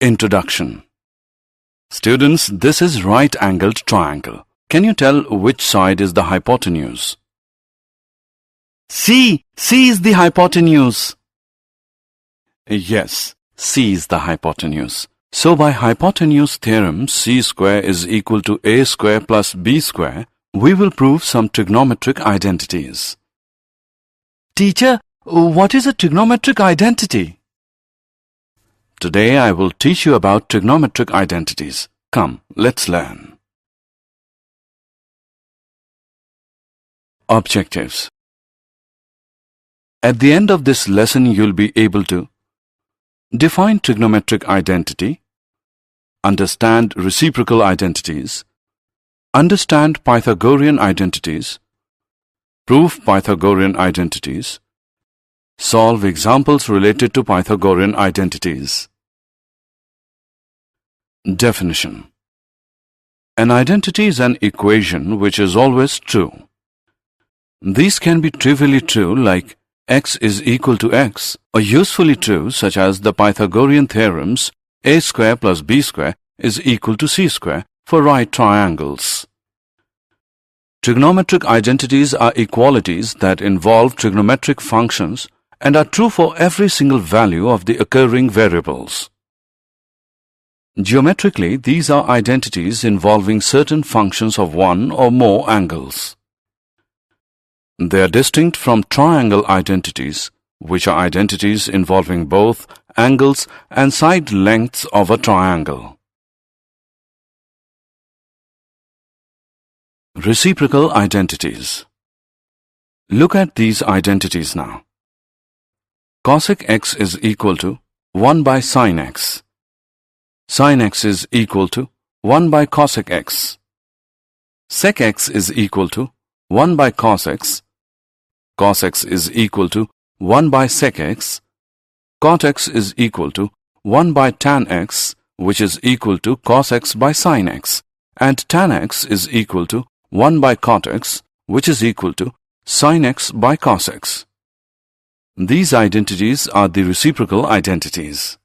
Introduction. Students, this is right-angled triangle. Can you tell which side is the hypotenuse? C is the hypotenuse. Yes, C is the hypotenuse. So by hypotenuse theorem, C square is equal to A square plus B square, we will prove some trigonometric identities. Teacher, what is a trigonometric identity? Today I will teach you about trigonometric identities. Come, let's learn. Objectives. At the end of this lesson, you'll be able to define trigonometric identity, understand reciprocal identities, understand Pythagorean identities, prove Pythagorean identities, solve examples related to Pythagorean identities. Definition. An identity is an equation which is always true. These can be trivially true like x is equal to x, or usefully true such as the Pythagorean theorems a square plus b square is equal to c square for right triangles. Trigonometric identities are equalities that involve trigonometric functions and are true for every single value of the occurring variables. Geometrically, these are identities involving certain functions of one or more angles. They are distinct from triangle identities, which are identities involving both angles and side lengths of a triangle. Reciprocal identities. Look at these identities now. Cosec x is equal to 1 by sin x. Sin x is equal to 1 by cosec x. Sec x is equal to 1 by cos x. Cos x is equal to 1 by sec x. Cot x is equal to 1 by tan x, which is equal to cos x by sin x. And tan x is equal to 1 by cot x, which is equal to sin x by cos x. These identities are the reciprocal identities.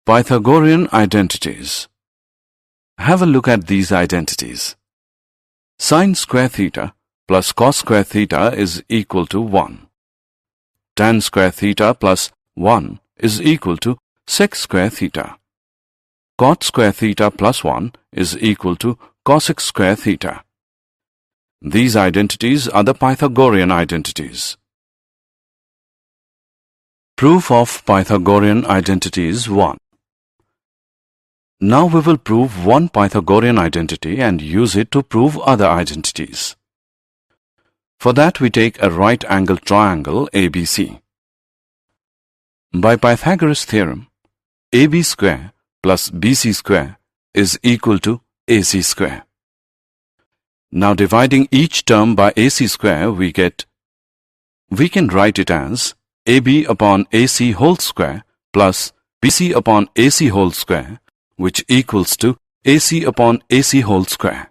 Pythagorean identities. Have a look at these identities. sin² plus cos² is equal to 1. tan² plus 1 is equal to sec²θ. cot² plus 1 is equal to cosec²θ. These identities are the Pythagorean identities. Proof of Pythagorean identities 1. Now we will prove one Pythagorean identity and use it to prove other identities. For that we take a right-angled triangle ABC. By Pythagoras theorem, AB square plus BC square is equal to AC square. Now dividing each term by AC square we can write it as AB upon AC whole square plus BC upon AC whole square, which equals to AC upon AC whole square.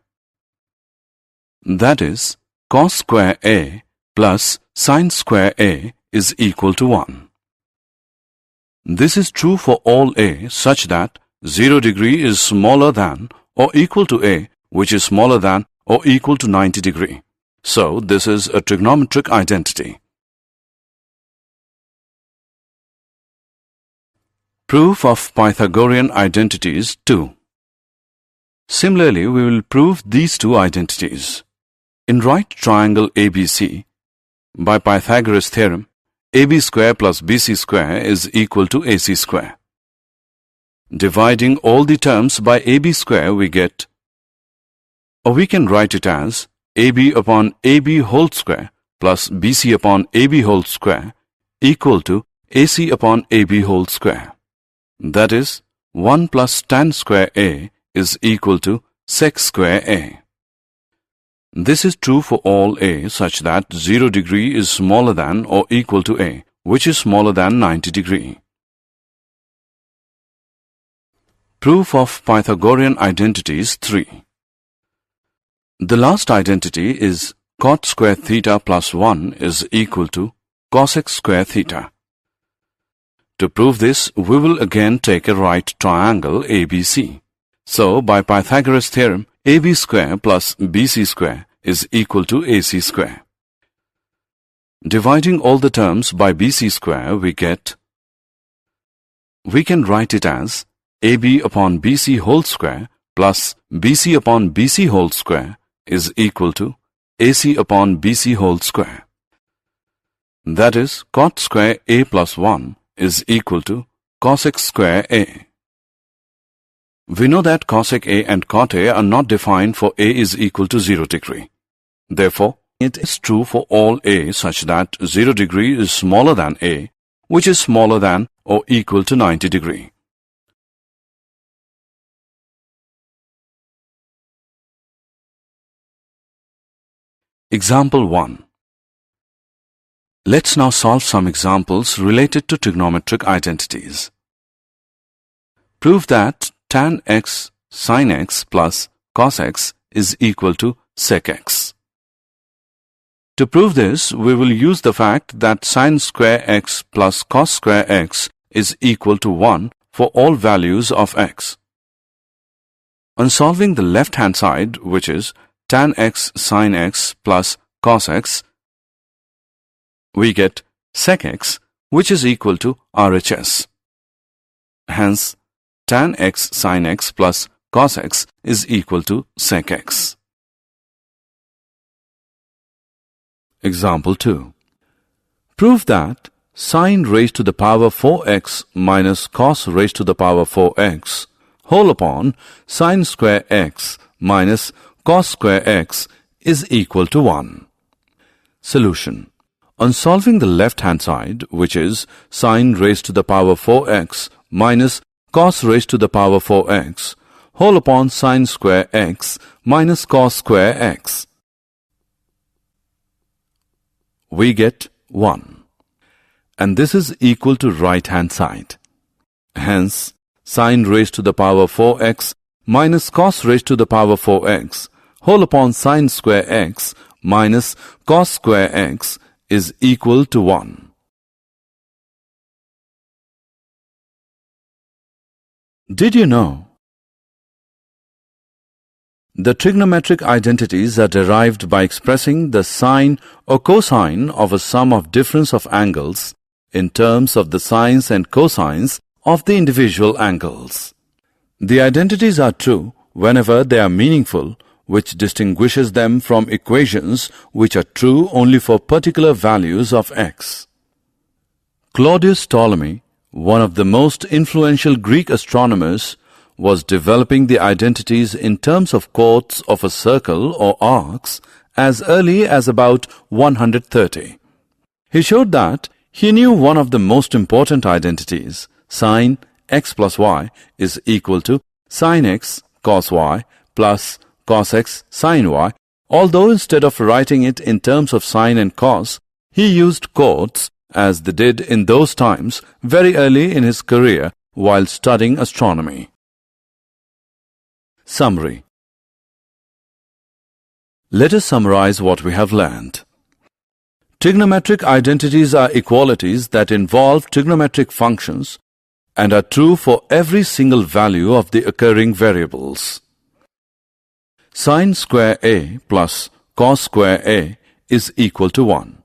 That is, cos square A plus sin square A is equal to 1. This is true for all A such that 0 degree is smaller than or equal to A, which is smaller than or equal to 90 degree. So this is a trigonometric identity. Proof of Pythagorean identities 2. Similarly, we will prove these two identities. In right triangle ABC, by Pythagoras theorem, AB square plus BC square is equal to AC square. Dividing all the terms by AB square we can write it as AB upon AB whole square plus BC upon AB whole square equal to AC upon AB whole square. That is, 1 plus tan square A is equal to sec square A. This is true for all A such that 0 degree is smaller than or equal to A, which is smaller than 90 degree. Proof of Pythagorean identities 3. The last identity is cot²θ plus 1 is equal to cosec²θ. To prove this, we will again take a right triangle ABC. So, by Pythagoras theorem, AB square plus BC square is equal to AC square. Dividing all the terms by BC square, we can write it as AB upon BC whole square plus BC upon BC whole square is equal to AC upon BC whole square. That is, cot square A plus 1 is equal to cosec square A. We know that cosec A and cot A are not defined for A is equal to 0 degree. Therefore, it is true for all A such that 0 degree is smaller than A, which is smaller than or equal to 90 degree. Example 1. Let's now solve some examples related to trigonometric identities. Prove that tan x sin x plus cos x is equal to sec x. To prove this, we will use the fact that sin square x plus cos square x is equal to 1 for all values of x. On solving the left-hand side, which is tan x sin x plus cos x, we get sec x, which is equal to RHS. Hence, tan x sin x plus cos x is equal to sec x. Example 2. Prove that sin raised to the power 4x minus cos raised to the power 4x whole upon sin square x minus cos square x is equal to 1. Solution. On solving the left-hand side, which is sin raised to the power 4x minus cos raised to the power 4x, whole upon sin square x minus cos square x, we get 1. And this is equal to right-hand side. Hence, sin raised to the power 4x minus cos raised to the power 4x, whole upon sin square x minus cos square x is equal to 1. Did you know? The trigonometric identities are derived by expressing the sine or cosine of a sum of difference of angles in terms of the sines and cosines of the individual angles. The identities are true whenever they are meaningful, which distinguishes them from equations which are true only for particular values of x. Claudius Ptolemy, one of the most influential Greek astronomers, was developing the identities in terms of chords of a circle or arcs as early as about 130. He showed that he knew one of the most important identities, sin x plus y is equal to sin x cos y plus cos x sin y, although instead of writing it in terms of sine and cos, he used chords as they did in those times very early in his career while studying astronomy. Summary. Let us summarize what we have learned. Trigonometric identities are equalities that involve trigonometric functions and are true for every single value of the occurring variables. Sin square A plus cos square A is equal to 1.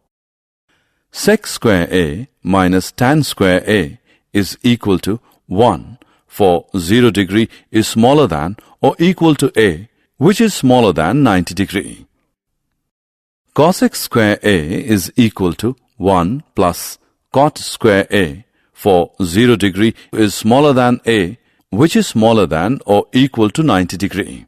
Sec square A minus tan square A is equal to 1 for 0 degree is smaller than or equal to A, which is smaller than 90 degree. Cosec square A is equal to 1 plus cot square A for 0 degree is smaller than A, which is smaller than or equal to 90 degree.